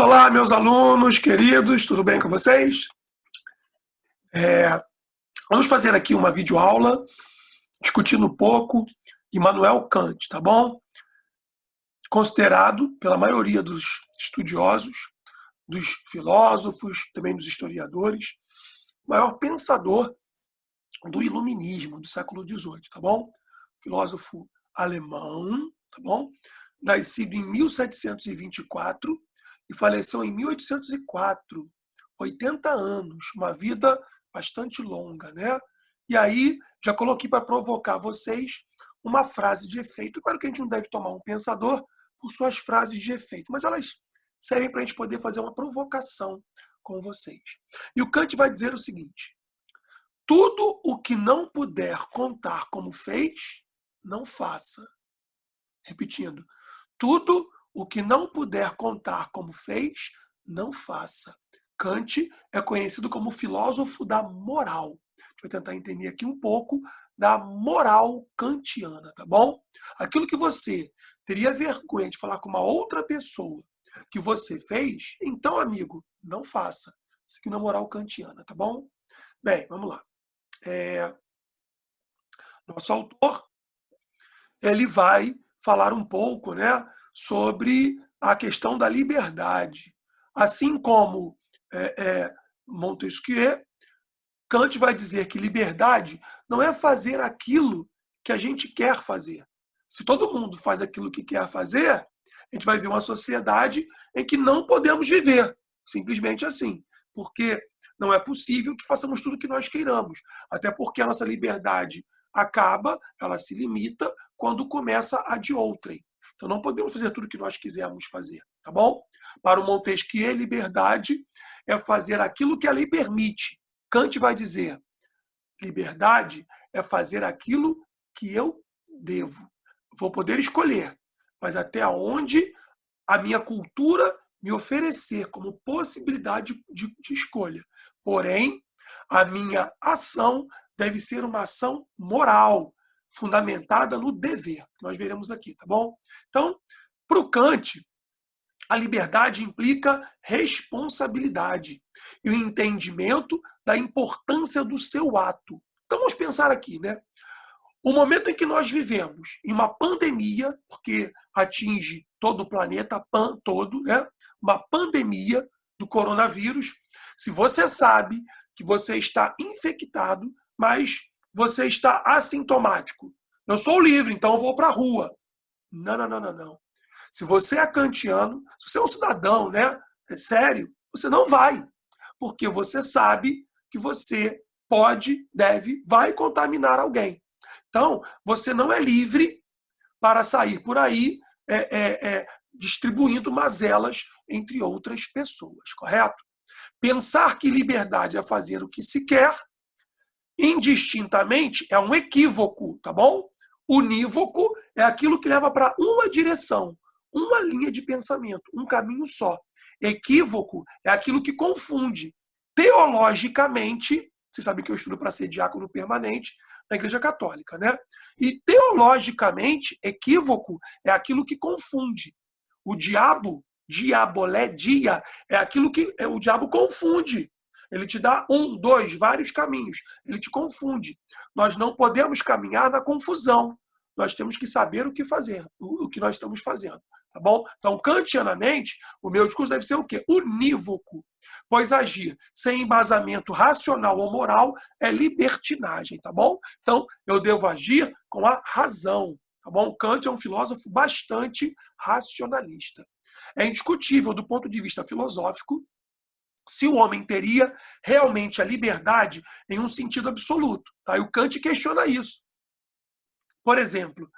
Olá, meus alunos queridos, tudo bem com vocês? Vamos fazer aqui uma videoaula discutindo um pouco Immanuel Kant, tá bom? Considerado pela maioria dos estudiosos, dos filósofos, também dos historiadores, o maior pensador do iluminismo do século XVIII, tá bom? Filósofo alemão, tá bom? Nascido em 1724 e faleceu em 1804, 80 anos, uma vida bastante longa, né? E aí, já coloquei para provocar vocês uma frase de efeito. Claro que a gente não deve tomar um pensador por suas frases de efeito, mas elas servem para a gente poder fazer uma provocação com vocês. E o Kant vai dizer o seguinte: tudo o que não puder contar como fez, não faça. Repetindo, tudo o que não puder contar como fez, não faça. Kant é conhecido como filósofo da moral. A gente vai tentar entender aqui um pouco da moral kantiana, tá bom? Aquilo que você teria vergonha de falar com uma outra pessoa que você fez, então, amigo, não faça. Isso aqui não é moral kantiana, tá bom? Bem, vamos lá. Nosso autor, ele vai falar um pouco, né, sobre a questão da liberdade. Assim como Montesquieu, Kant vai dizer que liberdade não é fazer aquilo que a gente quer fazer. Se todo mundo faz aquilo que quer fazer, a gente vai ver uma sociedade em que não podemos viver. Simplesmente assim. Porque não é possível que façamos tudo o que nós queiramos. Até porque a nossa liberdade acaba, ela se limita quando começa a de outrem. Então não podemos fazer tudo o que nós quisermos fazer, tá bom? Para o Montesquieu, liberdade é fazer aquilo que a lei permite. Kant vai dizer, liberdade é fazer aquilo que eu devo. Vou poder escolher, mas até onde a minha cultura me oferecer como possibilidade de escolha. Porém, a minha ação deve ser uma ação moral, fundamentada no dever, que nós veremos aqui, tá bom? Então, para o Kant, a liberdade implica responsabilidade e o entendimento da importância do seu ato. Então, vamos pensar aqui, né? O momento em que nós vivemos em uma pandemia, porque atinge todo o planeta, todo, né? Uma pandemia do coronavírus. Se você sabe que você está infectado, mas você está assintomático, eu sou livre, então eu vou para a rua. Não, não, não, não, não. Se você é kantiano, se você é um cidadão, né? É sério, você não vai. Porque você sabe que você pode, deve, vai contaminar alguém. Então, você não é livre para sair por aí distribuindo mazelas entre outras pessoas, correto? Pensar que liberdade é fazer o que se quer, indistintamente, é um equívoco, tá bom? Unívoco é aquilo que leva para uma direção, uma linha de pensamento, um caminho só. Equívoco é aquilo que confunde. Teologicamente, você sabe que eu estudo para ser diácono permanente na Igreja Católica, né? E teologicamente, equívoco é aquilo que confunde. O diabo, diaboledia, é aquilo que o diabo confunde. Ele te dá vários caminhos. Ele te confunde. Nós não podemos caminhar na confusão. Nós temos que saber o que fazer, o que nós estamos fazendo. Tá bom? Então, kantianamente, o meu discurso deve ser o quê? Unívoco. Pois agir sem embasamento racional ou moral é libertinagem, tá bom? Então, eu devo agir com a razão, tá bom? Kant é um filósofo bastante racionalista. É indiscutível, do ponto de vista filosófico, se o homem teria realmente a liberdade em um sentido absoluto. Tá? E o Kant questiona isso. Por exemplo,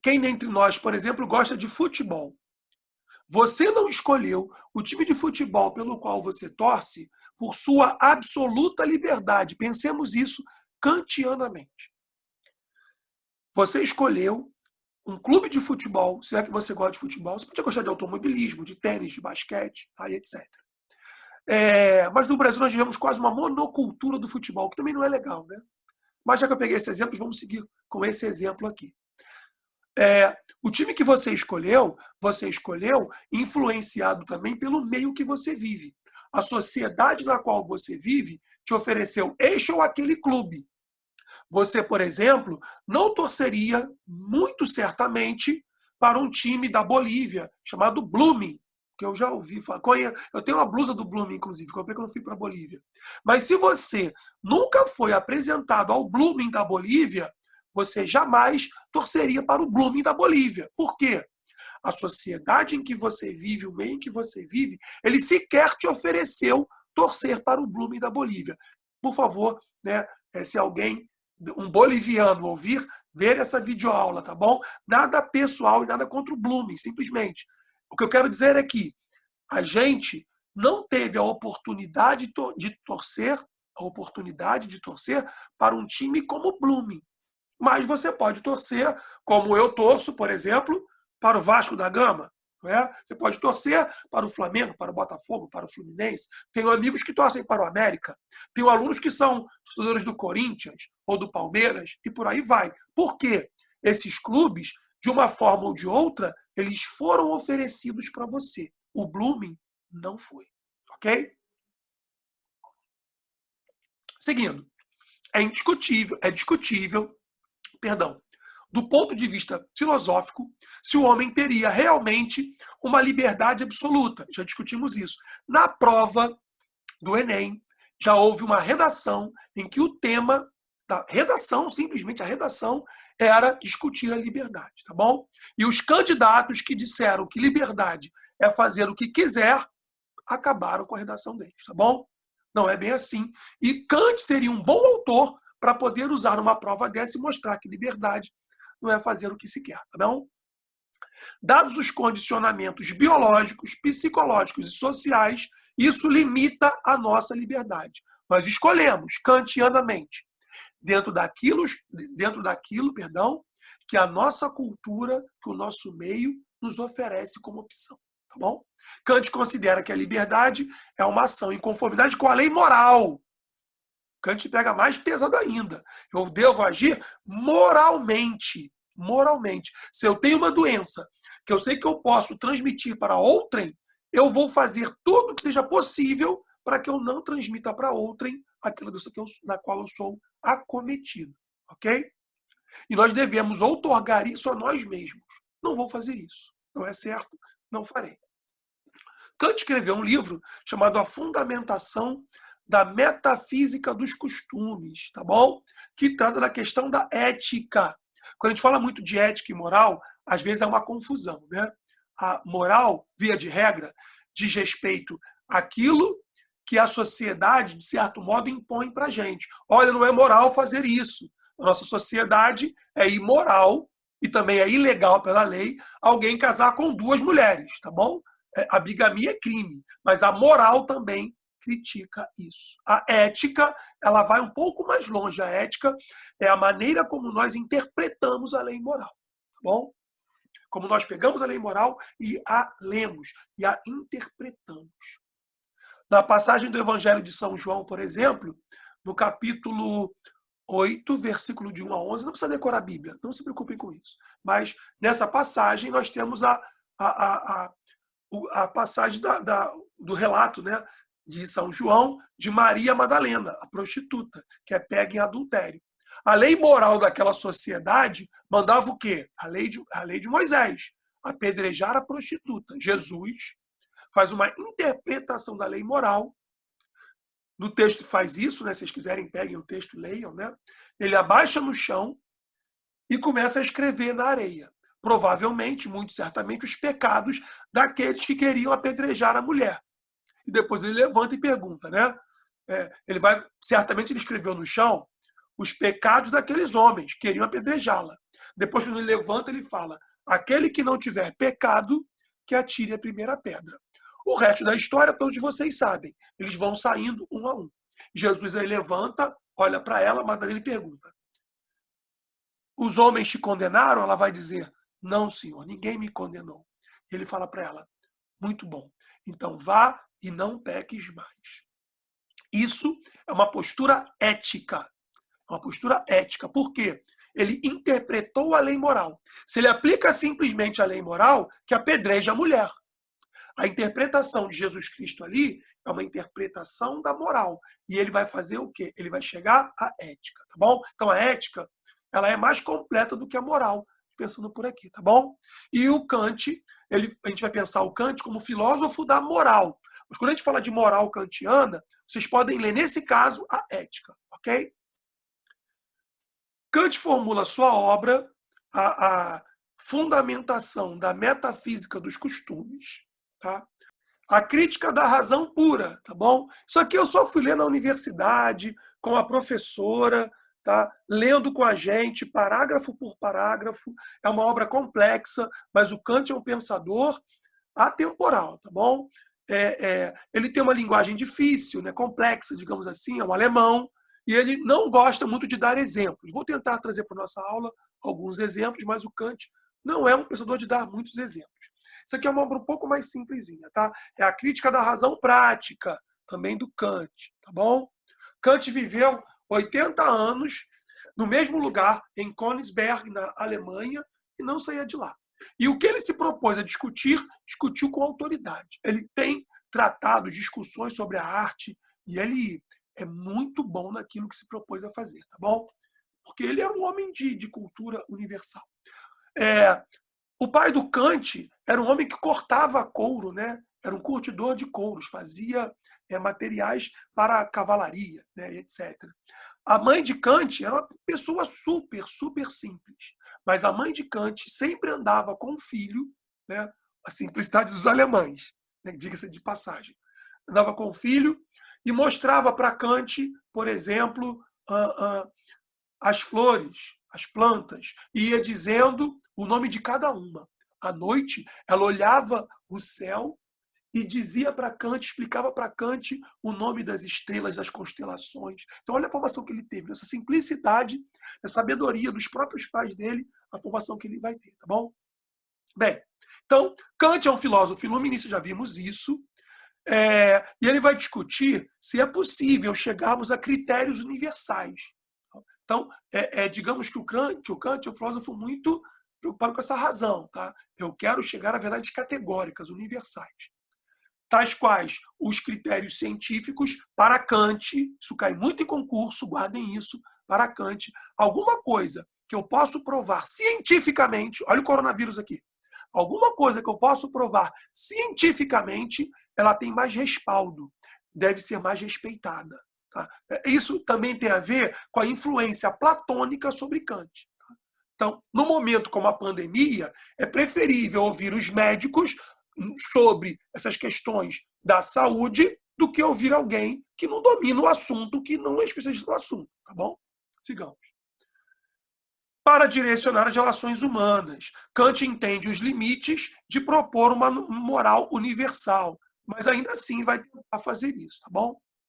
quem dentre nós, por exemplo, gosta de futebol? Você não escolheu o time de futebol pelo qual você torce por sua absoluta liberdade. Pensemos isso kantianamente. Você escolheu um clube de futebol, se é que você gosta de futebol, você podia gostar de automobilismo, de tênis, de basquete, etc. Mas no Brasil nós vivemos quase uma monocultura do futebol, que também não é legal, né? Mas já que eu peguei esse exemplo, vamos seguir com esse exemplo aqui. O time que você escolheu influenciado também pelo meio que você vive. A sociedade na qual você vive te ofereceu este ou aquele clube. Você, por exemplo, não torceria, muito certamente, para um time da Bolívia, chamado Blooming, que eu já ouvi falar. Eu tenho uma blusa do Blooming, inclusive, comprei quando fui para a Bolívia. Mas se você nunca foi apresentado ao Blooming da Bolívia, você jamais torceria para o Blooming da Bolívia. Por quê? A sociedade em que você vive, o meio em que você vive, ele sequer te ofereceu torcer para o Blooming da Bolívia. Por favor, né, se alguém, um boliviano, ouvir, ver essa videoaula, tá bom? Nada pessoal e nada contra o Blooming, simplesmente. O que eu quero dizer é que a gente não teve a oportunidade de torcer, para um time como o Blooming. Mas você pode torcer, como eu torço, por exemplo, para o Vasco da Gama. Não é? Você pode torcer para o Flamengo, para o Botafogo, para o Fluminense. Tenho amigos que torcem para o América. Tenho alunos que são torcedores do Corinthians ou do Palmeiras e por aí vai. Por quê? Esses clubes, de uma forma ou de outra, eles foram oferecidos para você. O Blooming não foi. Ok? Seguindo. É discutível, perdão, do ponto de vista filosófico, se o homem teria realmente uma liberdade absoluta. Já discutimos isso. Na prova do Enem, já houve uma redação em que o tema da redação, simplesmente a redação, era discutir a liberdade, tá bom? E os candidatos que disseram que liberdade é fazer o que quiser, acabaram com a redação deles, tá bom? Não é bem assim. E Kant seria um bom autor para poder usar uma prova dessa e mostrar que liberdade não é fazer o que se quer, tá bom? Dados os condicionamentos biológicos, psicológicos e sociais, isso limita a nossa liberdade. Nós escolhemos kantianamente dentro daquilo, que a nossa cultura, que o nosso meio nos oferece como opção, tá bom? Kant considera que a liberdade é uma ação em conformidade com a lei moral. Kant pega mais pesado ainda. Eu devo agir moralmente. Moralmente. Se eu tenho uma doença que eu sei que eu posso transmitir para outrem, eu vou fazer tudo que seja possível para que eu não transmita para outrem aquela doença da qual eu sou acometido. Ok? E nós devemos outorgar isso a nós mesmos. Não vou fazer isso. Não é certo? Não farei. Kant escreveu um livro chamado A Fundamentação da Metafísica dos Costumes, tá bom? Que trata da questão da ética. Quando a gente fala muito de ética e moral, às vezes é uma confusão, né? A moral, via de regra, diz respeito àquilo que a sociedade, de certo modo, impõe para a gente. Olha, não é moral fazer isso. A nossa sociedade é imoral e também é ilegal pela lei alguém casar com duas mulheres, tá bom? A bigamia é crime, mas a moral também critica isso. A ética, ela vai um pouco mais longe. A ética é a maneira como nós interpretamos a lei moral, tá bom? Como nós pegamos a lei moral e a lemos, e a interpretamos. Na passagem do Evangelho de São João, por exemplo, no capítulo 8, versículo de 1 a 11, não precisa decorar a Bíblia, não se preocupem com isso. Mas nessa passagem nós temos a passagem do relato, né, de São João, de Maria Madalena, a prostituta, que é pega em adultério. A lei moral daquela sociedade mandava o quê? A lei de Moisés, apedrejar a prostituta. Jesus faz uma interpretação da lei moral. No texto faz isso, né? Se vocês quiserem, peguem o texto e leiam, né? Ele abaixa no chão e começa a escrever na areia. Provavelmente, muito certamente, os pecados daqueles que queriam apedrejar a mulher. E depois ele levanta e pergunta, né? Certamente ele escreveu no chão os pecados daqueles homens que queriam apedrejá-la. Depois, quando ele levanta, ele fala: aquele que não tiver pecado, que atire a primeira pedra. O resto da história, todos vocês sabem. Eles vão saindo um a um. Jesus aí levanta, olha para ela, Madalena e pergunta: os homens te condenaram? Ela vai dizer: não, senhor, ninguém me condenou. Ele fala para ela: muito bom, então vá e não peques mais. Isso é uma postura ética. Uma postura ética. Por quê? Ele interpretou a lei moral. Se ele aplica simplesmente a lei moral, que apedreja a mulher. A interpretação de Jesus Cristo ali é uma interpretação da moral. E ele vai fazer o quê? Ele vai chegar à ética, tá bom? Então a ética, ela é mais completa do que a moral, pensando por aqui, tá bom? E o Kant, a gente vai pensar o Kant como filósofo da moral. Mas quando a gente fala de moral kantiana, vocês podem ler, nesse caso, a ética, ok? Kant formula sua obra, a fundamentação da metafísica dos costumes, tá? A crítica da razão pura, tá bom? Isso aqui eu só fui ler na universidade, com a professora, tá? Lendo com a gente, parágrafo por parágrafo. É uma obra complexa, mas o Kant é um pensador atemporal, tá bom? Ele tem uma linguagem difícil, né, complexa, digamos assim, é um alemão, e ele não gosta muito de dar exemplos. Vou tentar trazer para a nossa aula alguns exemplos, mas o Kant não é um pensador de dar muitos exemplos. Isso aqui é uma obra um pouco mais simplesinha, tá? É a crítica da razão prática, também do Kant, tá bom? Kant viveu 80 anos no mesmo lugar, em Königsberg, na Alemanha, e não saía de lá. E o que ele se propôs a discutir, discutiu com autoridade. Ele tem tratado discussões sobre a arte e ele é muito bom naquilo que se propôs a fazer, tá bom? Porque ele era um homem de cultura universal. O pai do Kant era um homem que cortava couro, né? Era um curtidor de couros, fazia materiais para a cavalaria, né? Etc. A mãe de Kant era uma pessoa super, super simples. Mas a mãe de Kant sempre andava com o filho, né? A simplicidade dos alemães, né? Diga-se de passagem. Andava com o filho e mostrava para Kant, por exemplo, as flores, as plantas, e ia dizendo o nome de cada uma. À noite, ela olhava o céu e dizia para Kant, explicava para Kant o nome das estrelas, das constelações. Então, olha a formação que ele teve, essa simplicidade, essa sabedoria dos próprios pais dele, a formação que ele vai ter, tá bom? Bem, então, Kant é um filósofo iluminista, já vimos isso, e ele vai discutir se é possível chegarmos a critérios universais. Então, digamos que o Kant é um filósofo muito preocupado com essa razão. Tá? Eu quero chegar a verdades categóricas, universais. Tais quais os critérios científicos para Kant, isso cai muito em concurso, guardem isso, para Kant, alguma coisa que eu posso provar cientificamente, olha o coronavírus aqui, alguma coisa que eu posso provar cientificamente, ela tem mais respaldo, deve ser mais respeitada. Tá? Isso também tem a ver com a influência platônica sobre Kant. Tá? Então, no momento como a pandemia, é preferível ouvir os médicos sobre essas questões da saúde do que ouvir alguém que não domina o assunto, que não é especialista no assunto. Tá bom? Sigamos. Para direcionar as relações humanas, Kant entende os limites de propor uma moral universal, mas ainda assim vai tentar fazer isso, tá bom?